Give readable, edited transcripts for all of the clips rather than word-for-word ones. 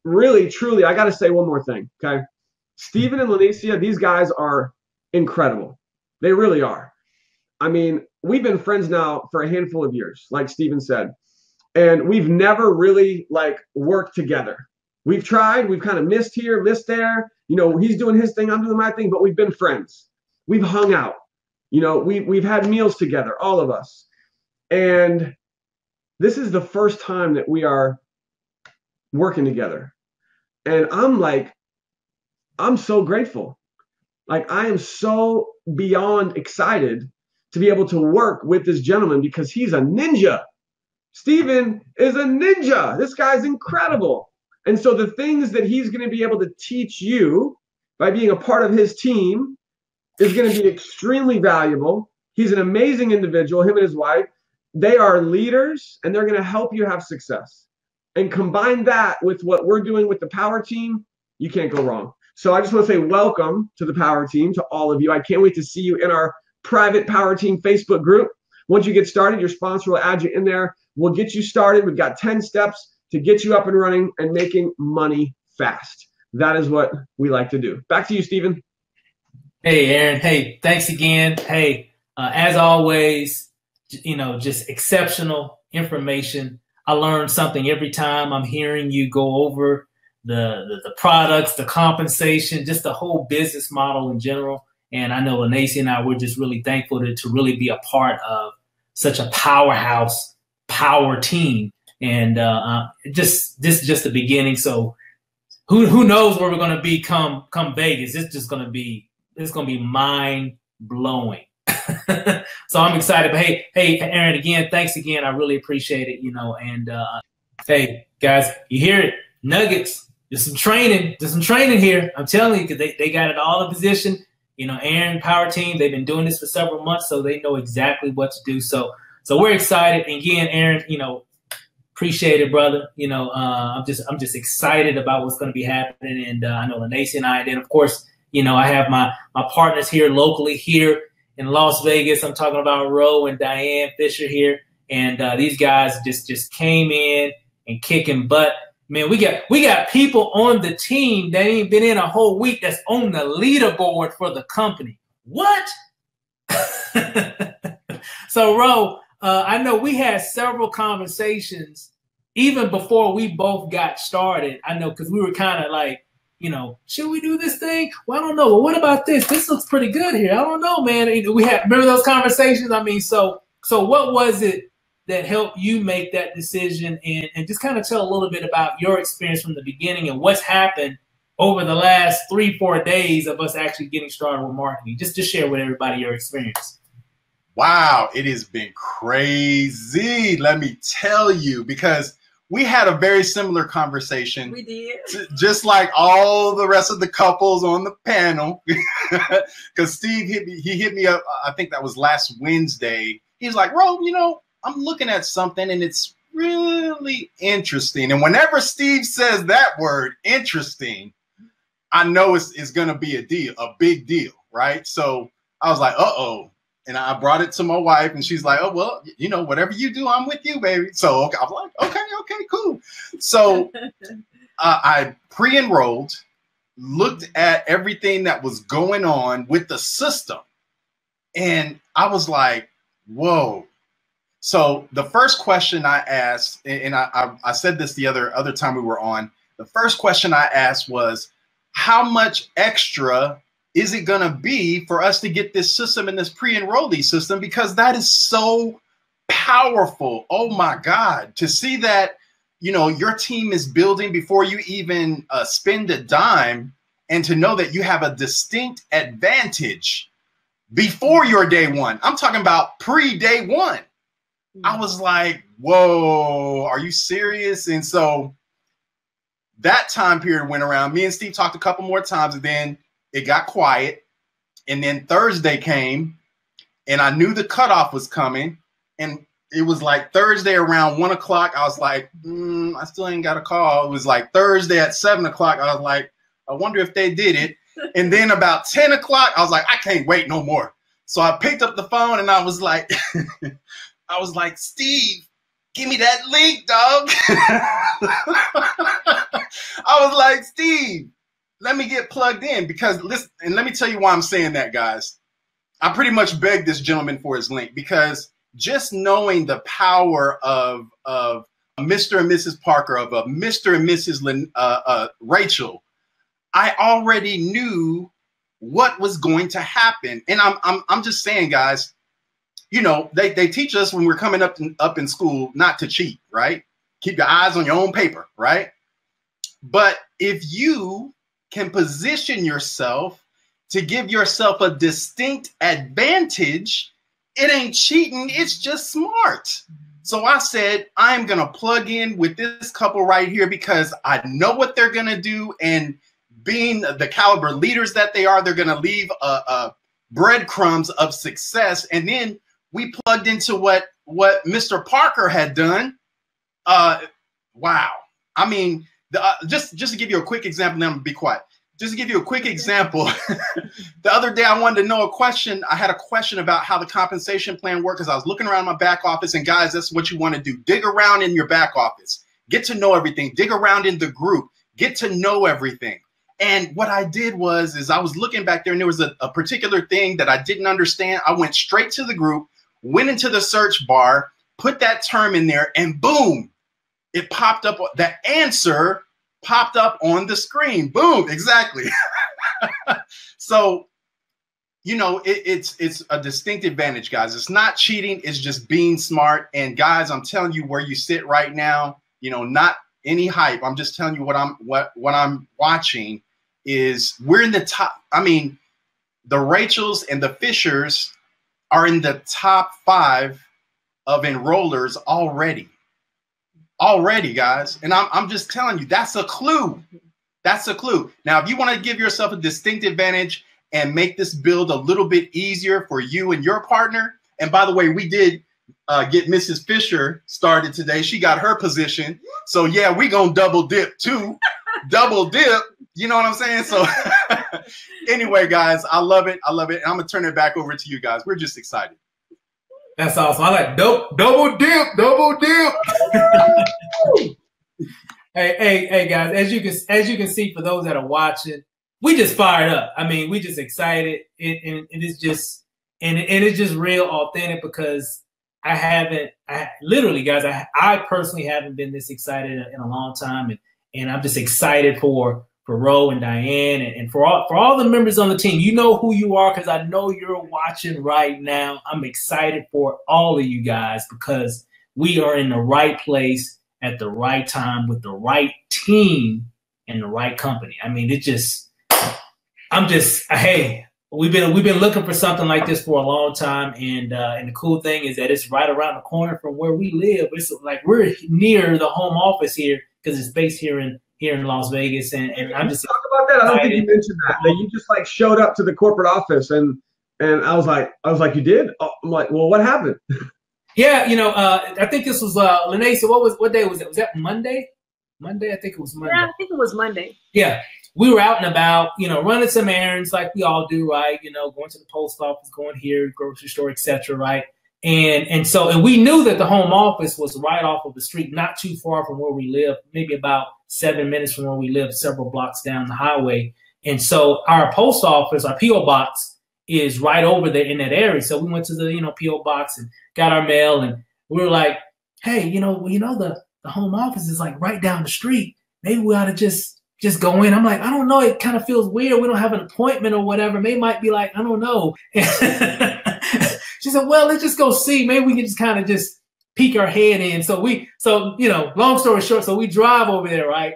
really, truly, I got to say one more thing, okay? Steven and Lanacia, these guys are incredible. They really are. I mean, we've been friends now for a handful of years, like Steven said, and we've never really like worked together. We've tried, we've kind of missed here, missed there. You know, he's doing his thing, I'm doing my thing, but we've been friends. We've hung out. You know, we've had meals together, all of us. And this is the first time that we are working together. And I'm so grateful. Like, I am so beyond excited to be able to work with this gentleman because he's a ninja. Steven is a ninja. This guy's incredible. And so the things that he's going to be able to teach you by being a part of his team is going to be extremely valuable. He's an amazing individual, him and his wife. They are leaders, and they're going to help you have success. And combine that with what we're doing with the Power Team, you can't go wrong. So I just want to say welcome to the Power Team, to all of you. I can't wait to see you in our private Power Team Facebook group. Once you get started, your sponsor will add you in there. We'll get you started. We've got 10 steps to get you up and running and making money fast. That is what we like to do. Back to you, Steven. Hey, Aaron. Hey, thanks again. Hey, as always, you know, just exceptional information. I learn something every time I'm hearing you go over the products, the compensation, just the whole business model in general. And I know Lanacia and I, we're just really thankful to really be a part of such a powerhouse power team. And this is just the beginning. So who knows where we're going to be come Vegas? It's going to be mind blowing. So I'm excited. But hey, Aaron, again, thanks again. I really appreciate it. You know, and hey, guys, you hear it? Nuggets. There's some training here. I'm telling you, because they got it all in position. You know, Aaron, Power Team, they've been doing this for several months, so they know exactly what to do. So we're excited. And again, Aaron, you know, appreciate it, brother. You know, I'm just excited about what's going to be happening. And I know Lanacia and I, and then of course, you know, I have my partners here locally here in Las Vegas. I'm talking about Ro and Diane Fisher here, and these guys just came in and kicking butt. Man, we got people on the team that ain't been in a whole week that's on the leaderboard for the company. What? So, Ro, I know we had several conversations even before we both got started. I know because we were kind of like, you know, should we do this thing? Well, I don't know. Well, what about this? This looks pretty good here. I don't know, man. Remember those conversations? I mean, so what was it that helped you make that decision, and just kind of tell a little bit about your experience from the beginning and what's happened over the last 3-4 days of us actually getting started with marketing. Just share with everybody your experience. Wow, it has been crazy, let me tell you, because we had a very similar conversation. We did. Just like all the rest of the couples on the panel. Because Steve hit me up, I think that was last Wednesday. He's like, Ro, you know, I'm looking at something and it's really interesting. And whenever Steve says that word, interesting, I know it's going to be a big deal, right? So I was like, uh-oh. And I brought it to my wife and she's like, oh, well, you know, whatever you do, I'm with you, baby. So okay, I was like, okay, cool. So I pre-enrolled, looked at everything that was going on with the system. And I was like, whoa. So the first question I asked, and I said this the other time we were on, the first question I asked was, how much extra is it going to be for us to get this system and this pre-enrollee system? Because that is so powerful. Oh my God, to see that, you know, your team is building before you even spend a dime, and to know that you have a distinct advantage before your day one. I'm talking about pre-day one. I was like, whoa, are you serious? And so that time period went around. Me and Steve talked a couple more times, and then it got quiet. And then Thursday came, and I knew the cutoff was coming. And it was like Thursday around 1 o'clock. I was like, I still ain't got a call. It was like Thursday at 7 o'clock. I was like, I wonder if they did it. And then about 10 o'clock, I was like, I can't wait no more. So I picked up the phone and I was like, Steve, give me that link, dog. I I was like, Steve, let me get plugged in because listen, and let me tell you why I'm saying that, guys. I pretty much begged this gentleman for his link because just knowing the power of Mr. and Mrs. Parker, of Mr. and Mrs. Rachel, I already knew what was going to happen. And I'm just saying, guys, you know, they teach us when we're coming up in school not to cheat, right? Keep your eyes on your own paper, right? But if you can position yourself to give yourself a distinct advantage, it ain't cheating, it's just smart. So I said, I'm going to plug in with this couple right here because I know what they're going to do. And being the caliber leaders that they are, they're going to leave breadcrumbs of success. And then we plugged into what Mr. Parker had done. Wow. I mean, just to give you a quick example, then I'm going to be quiet. Just to give you a quick example, the other day I wanted to know I had a question about how the compensation plan worked because I was looking around my back office, and guys, that's what you want to do. Dig around in your back office. Get to know everything. Dig around in the group. Get to know everything. And what I did is I was looking back there, and there was a particular thing that I didn't understand. I went straight to the group, went into the search bar, put that term in there, and boom, it popped up. The answer popped up on the screen. Boom, exactly. So, you know, it's a distinct advantage, guys. It's not cheating. It's just being smart. And guys, I'm telling you where you sit right now, you know, not any hype. I'm just telling you what I'm watching is we're in the top. I mean, the Rachels and the Fishers are in the top 5 of enrollers already. Already, guys. And I'm just telling you, that's a clue. That's a clue. Now, if you want to give yourself a distinct advantage and make this build a little bit easier for you and your partner. And by the way, we did get Mrs. Fisher started today. She got her position. So yeah, we gonna double dip too. Double dip. You know what I'm saying? So anyway, guys, I love it. I love it. And I'm gonna turn it back over to you guys. We're just excited. That's awesome. I like double dip. Hey, guys, as you can see, for those that are watching, we just fired up. I mean, we just excited, and it's just it's just real authentic because literally, guys, I personally haven't been this excited in a long time, and I'm just excited for Ro and Diane and for all the members on the team. You know who you are because I know you're watching right now. I'm excited for all of you guys because we are in the right place at the right time with the right team and the right company. I mean, hey, we've been looking for something like this for a long time, and the cool thing is that it's right around the corner from where we live. It's like we're near the home office here because it's based here in Las Vegas, and I'm just talk about that. I don't think you mentioned that you just like showed up to the corporate office, and I was like, you did? Oh, I'm like, well, what happened? Yeah, you know, I think this was Lanacia. What day was it? Was that Monday? Monday, I think it was Monday. Yeah, I think it was Monday. Yeah, we were out and about, you know, running some errands like we all do, right? You know, going to the post office, going here, grocery store, etc., right? And so we knew that the home office was right off of the street, not too far from where we live, maybe about 7 minutes from where we live, several blocks down the highway. And so our post office, our P.O. box, is right over there in that area. So we went to the, you know, P.O. box and got our mail, and we were like, hey, the home office is like right down the street. Maybe we ought to just go in. I'm like, I don't know. It kind of feels weird. We don't have an appointment or whatever. They might be like, I don't know. She said, well, let's just go see. Maybe we can just kind of just peek our head in. So you know, long story short, so we drive over there, right?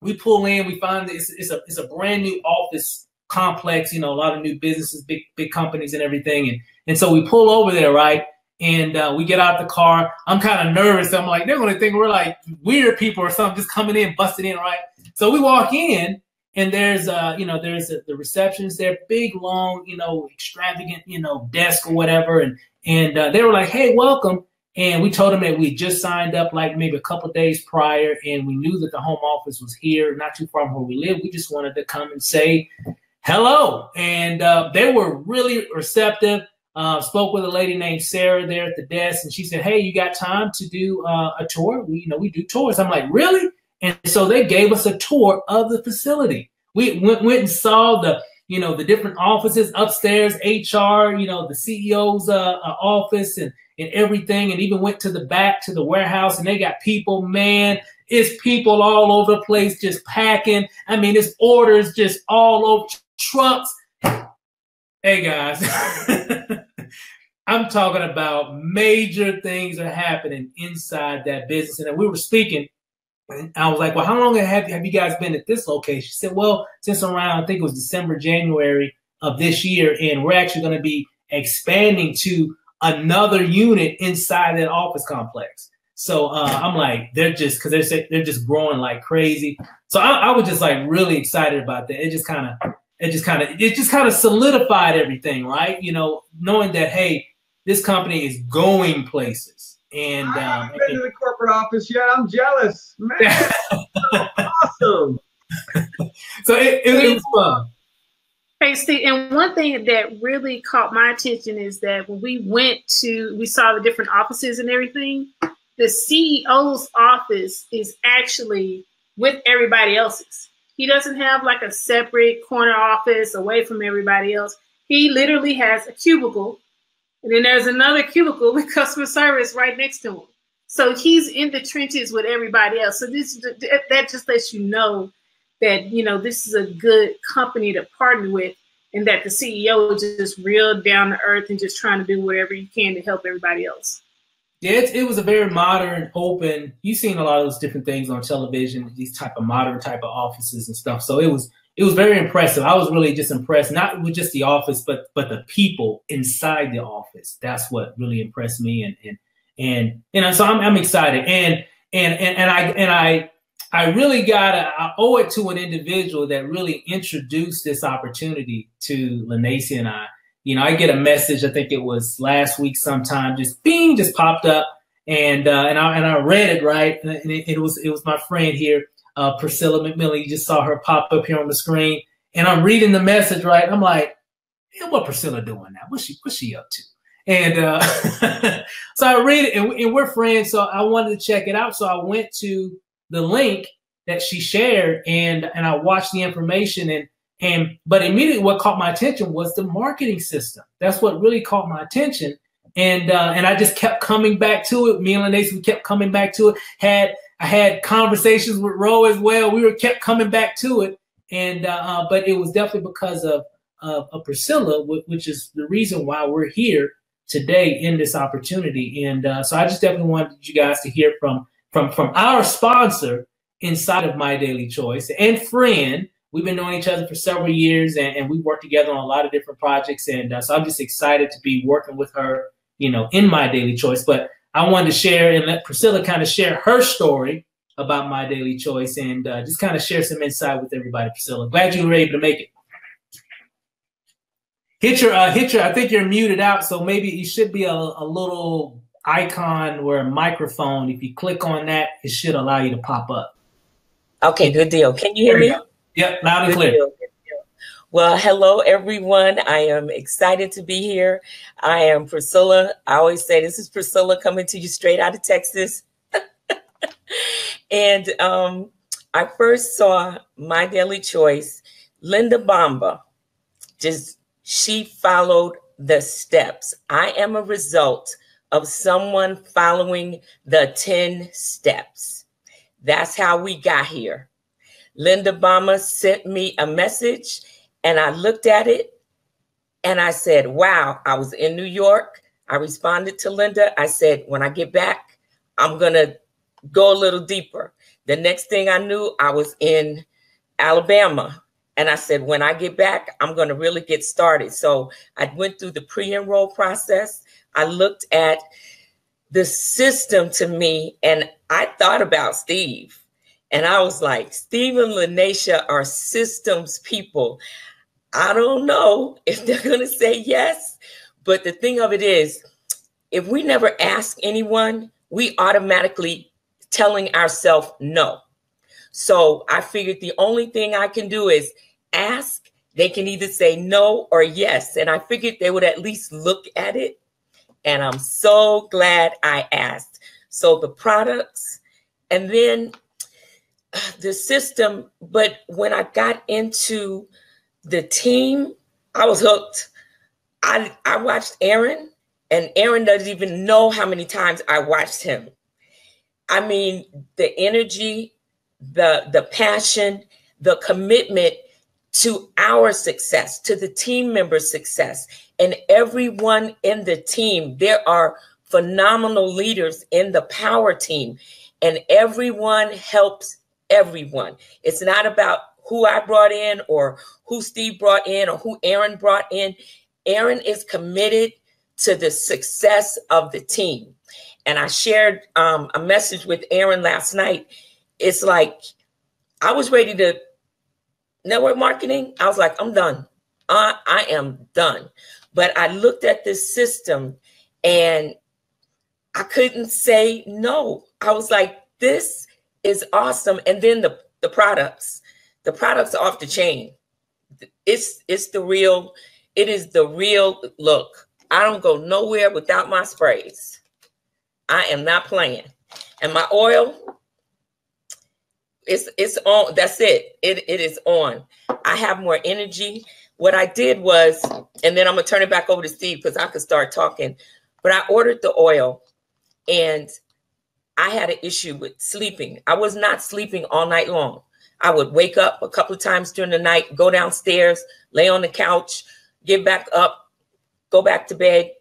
We pull in, we find it's a brand new office complex, you know, a lot of new businesses, big companies and everything. And so we pull over there, right? And we get out the car. I'm kind of nervous. I'm like, they're going to think we're like weird people or something, just coming in, busting in, right? So we walk in, and there's the receptionist there, big, long, you know, extravagant, you know, desk or whatever. And they were like, hey, welcome. And we told them that we just signed up like maybe a couple of days prior, and we knew that the home office was here, not too far from where we live. We just wanted to come and say hello. And they were really receptive. Spoke with a lady named Sarah there at the desk, and she said, hey, you got time to do a tour? We do tours. I'm like, really? And so they gave us a tour of the facility. We went and saw the different offices upstairs, HR, the CEO's office and everything, and even went to the back to the warehouse, and they got people, man, it's people all over the place just packing. I mean, it's orders just all over, trucks. Hey guys, I'm talking about major things are happening inside that business. And we were speaking, and I was like, well, how long have you guys been at this location? She said, well, since around, I think it was December, January of this year. And we're actually going to be expanding to another unit inside that office complex. So I'm like, they're just growing like crazy. So I was just like really excited about that. It just kind of solidified everything, right? Knowing that, hey, this company is going places. And I haven't been to the corporate office yet. I'm jealous, man. So awesome. So it was fun. Hey, Steve, and one thing that really caught my attention is that when we saw the different offices and everything, the CEO's office is actually with everybody else's. He doesn't have like a separate corner office away from everybody else. He literally has a cubicle, and then there's another cubicle with customer service right next to him. So he's in the trenches with everybody else. So that just lets you know that, this is a good company to partner with, and that the CEO is just real down to earth and just trying to do whatever you can to help everybody else. Yeah, it was a very modern, open. You've seen a lot of those different things on television, these type of modern type of offices and stuff. So it was very impressive. I was really just impressed, not with just the office, but the people inside the office. That's what really impressed me. And so I'm excited. And I really I owe it to an individual that really introduced this opportunity to Lanacia and I. I get a message, I think it was last week sometime, just bing, just popped up, and I read it, right, and it was my friend here, Priscilla McMillan. You just saw her pop up here on the screen, and I'm reading the message, right. I'm like, hey, what Priscilla doing now? What's she up to? And so I read it, and we're friends, so I wanted to check it out. So I went to the link that she shared, and I watched the information, but immediately what caught my attention was the marketing system. That's what really caught my attention. And I just kept coming back to it. Me and Lanacia, we kept coming back to it. I had conversations with Ro as well. We kept coming back to it. And but it was definitely because of Priscilla, which is the reason why we're here today in this opportunity. And so I just definitely wanted you guys to hear from our sponsor inside of My Daily Choice and friend. We've been knowing each other for several years, and we work together on a lot of different projects. And so I'm just excited to be working with her, in My Daily Choice. But I wanted to share and let Priscilla kind of share her story about My Daily Choice and just kind of share some insight with everybody. Priscilla, glad you were able to make it. Hit your. I think you're muted out, so maybe it should be a little icon or a microphone. If you click on that, it should allow you to pop up. Okay, good deal. Can you hear me? Yep, loud and clear. Good deal. Well, hello, everyone. I am excited to be here. I am Priscilla. I always say this is Priscilla coming to you straight out of Texas. And I first saw My Daily Choice, Linda Bamba. She followed the steps. I am a result of someone following the 10 steps. That's how we got here. Linda Bamba sent me a message, and I looked at it and I said, wow, I was in New York. I responded to Linda. I said, when I get back, I'm going to go a little deeper. The next thing I knew, I was in Alabama. And I said, when I get back, I'm going to really get started. So I went through the pre-enroll process. I looked at the system to me, and I thought about Steve. And I was like, Steve and Lanacia are systems people. I don't know if they're going to say yes. But the thing of it is, if we never ask anyone, we automatically telling ourselves no. So I figured the only thing I can do is ask. They can either say no or yes. And I figured they would at least look at it. And I'm so glad I asked. So the products, and then the system. But when I got into the team, I was hooked. I watched Aron, and Aron doesn't even know how many times I watched him. I mean, the energy, the passion, the commitment to our success, to the team members' success, and everyone in the team. There are phenomenal leaders in the power team, and everyone helps everyone. It's not about who I brought in or who Steve brought in or who Aron brought in. Aron is committed to the success of the team. And I shared a message with Aron last night. It's like, I was ready to network marketing. I was like, I'm done. I am done. But I looked at this system and I couldn't say no. I was like, this is awesome. And then the products are off the chain. It's the real, it is the real look. I don't go nowhere without my sprays. I am not playing. And my oil, it's on. That's it. It is on. I have more energy. What I did was, and then I'm gonna turn it back over to Steve because I could start talking, but I ordered the oil and I had an issue with sleeping. I was not sleeping all night long. I would wake up a couple of times during the night, go downstairs, lay on the couch, get back up, go back to bed.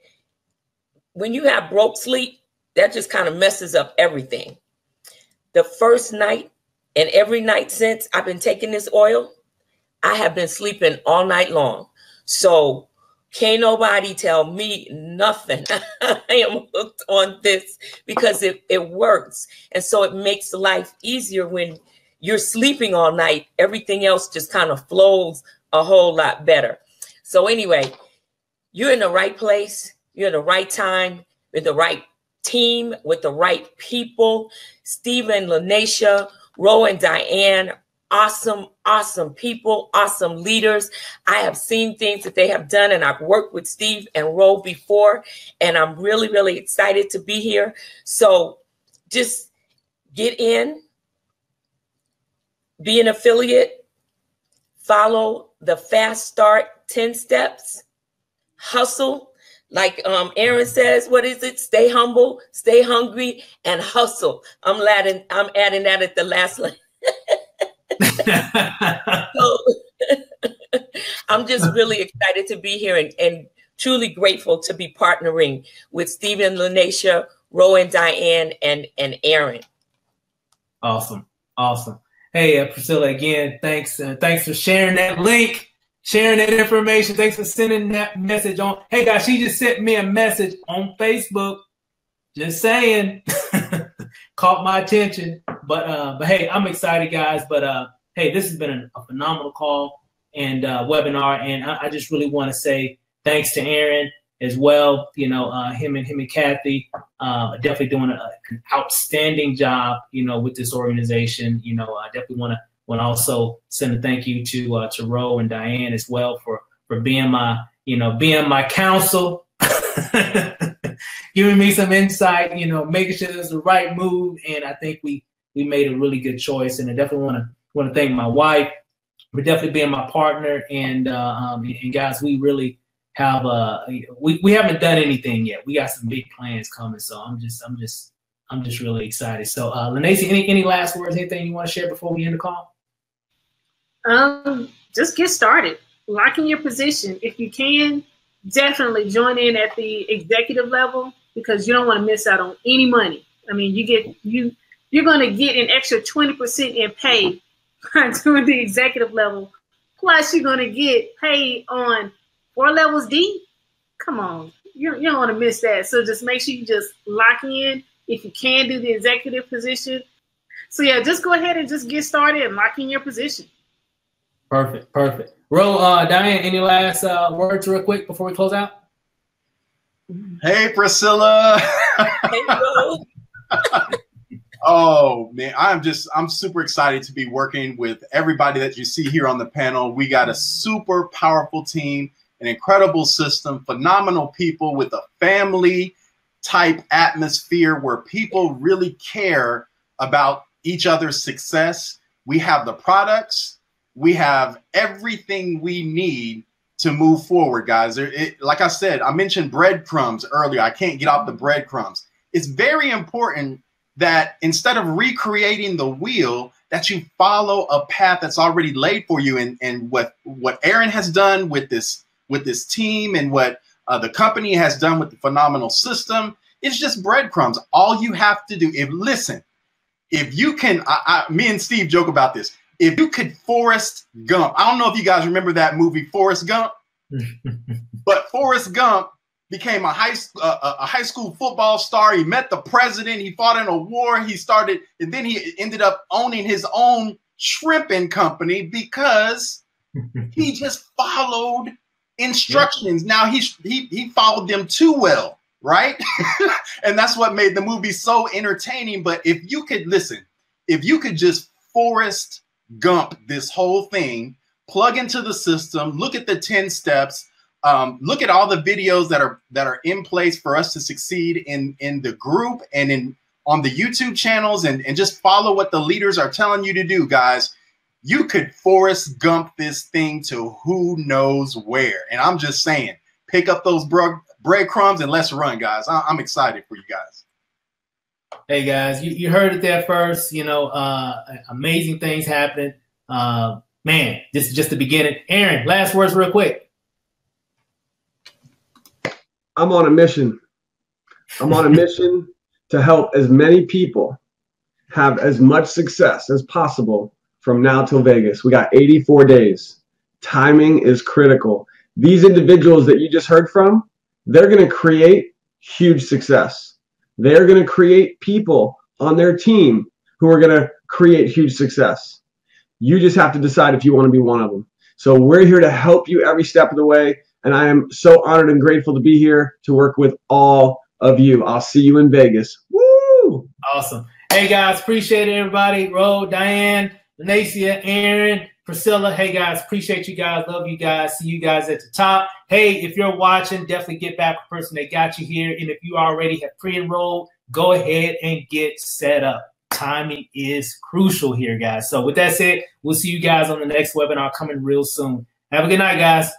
When you have broke sleep, that just kind of messes up everything. The first night and every night since I've been taking this oil, I have been sleeping all night long. So can't nobody tell me nothing. I am hooked on this because it works. And so it makes life easier when you're sleeping all night. Everything else just kind of flows a whole lot better. So anyway, you're in the right place. You're in the right time, with the right team, with the right people. Stephen, Lanacia, Ro, and Diane, awesome, awesome people, awesome leaders. I have seen things that they have done, and I've worked with Steve and Ro before, and I'm really, really excited to be here. So just get in, be an affiliate, follow the Fast Start 10 steps, hustle. Like Aron says, what is it? Stay humble, stay hungry, and hustle. I'm adding that at the last line. So I'm just really excited to be here and truly grateful to be partnering with Stephen, Lanacia, Ro, and Diane, and Aron. Awesome. Awesome. Hey, Priscilla, again, thanks. Thanks for sharing that link, sharing that information. Thanks for sending that message on. Hey, guys, she just sent me a message on Facebook. Just saying. Caught my attention. But hey, I'm excited, guys. But hey, this has been a phenomenal call and webinar. And I just really want to say thanks to Aron as well. You know, him and Kathy definitely doing an outstanding job, you know, with this organization. You know, I definitely want to also send a thank you to Ro and Diane as well for being my counsel, giving me some insight, you know, making sure it's the right move. And I think we made a really good choice. And I definitely want to thank my wife for definitely being my partner. And guys, we really have we haven't done anything yet. We got some big plans coming. So I'm just really excited. So Lanacia, any last words, anything you want to share before we end the call? Just get started. Lock in your position. If you can, definitely join in at the executive level because you don't want to miss out on any money. I mean, you're going to get an extra 20% in pay by doing the executive level. Plus, you're going to get paid on 4 levels deep. Come on, you don't want to miss that. So just make sure you just lock in. If you can do the executive position. So yeah, just go ahead and just get started and lock in your position. Perfect. Ro, Diane, any last words real quick before we close out? Hey, Priscilla. Hey, Ro. Oh man, I'm super excited to be working with everybody that you see here on the panel. We got a super powerful team, an incredible system, phenomenal people with a family type atmosphere where people really care about each other's success. We have the products. We have everything we need to move forward, guys. Like I said, I mentioned breadcrumbs earlier. I can't get off the breadcrumbs. It's very important that instead of recreating the wheel, that you follow a path that's already laid for you. And what Aron has done with this team, and what the company has done with the phenomenal system, it's just breadcrumbs. All you have to do, if you can, me and Steve joke about this. If you could Forrest Gump, I don't know if you guys remember that movie Forrest Gump, but Forrest Gump became a high school football star. He met the president. He fought in a war. And then he ended up owning his own shrimping company because he just followed instructions. Now he followed them too well, right? And that's what made the movie so entertaining. But if you could just Forrest Gump this whole thing, plug into the system, look at the 10 steps, look at all the videos that are in place for us to succeed in the group and on the YouTube channels, and just follow what the leaders are telling you to do, guys. You could Forrest Gump this thing to who knows where. And I'm just saying, pick up those breadcrumbs and let's run, guys. I'm excited for you guys. Hey guys, you heard it there first. Amazing things happening. Man, this is just the beginning. Aron, last words real quick. I'm on a mission. I'm on a mission to help as many people have as much success as possible from now till Vegas. We got 84 days. Timing is critical. These individuals that you just heard from, they're going to create huge success. They're going to create people on their team who are going to create huge success. You just have to decide if you want to be one of them. So we're here to help you every step of the way. And I am so honored and grateful to be here to work with all of you. I'll see you in Vegas. Woo! Awesome. Hey, guys, appreciate it, everybody. Ro, Diane, Lanacia, Aron, Priscilla. Hey, guys, appreciate you guys. Love you guys. See you guys at the top. Hey, if you're watching, definitely get back with the person that got you here. And if you already have pre-enrolled, go ahead and get set up. Timing is crucial here, guys. So with that said, we'll see you guys on the next webinar coming real soon. Have a good night, guys.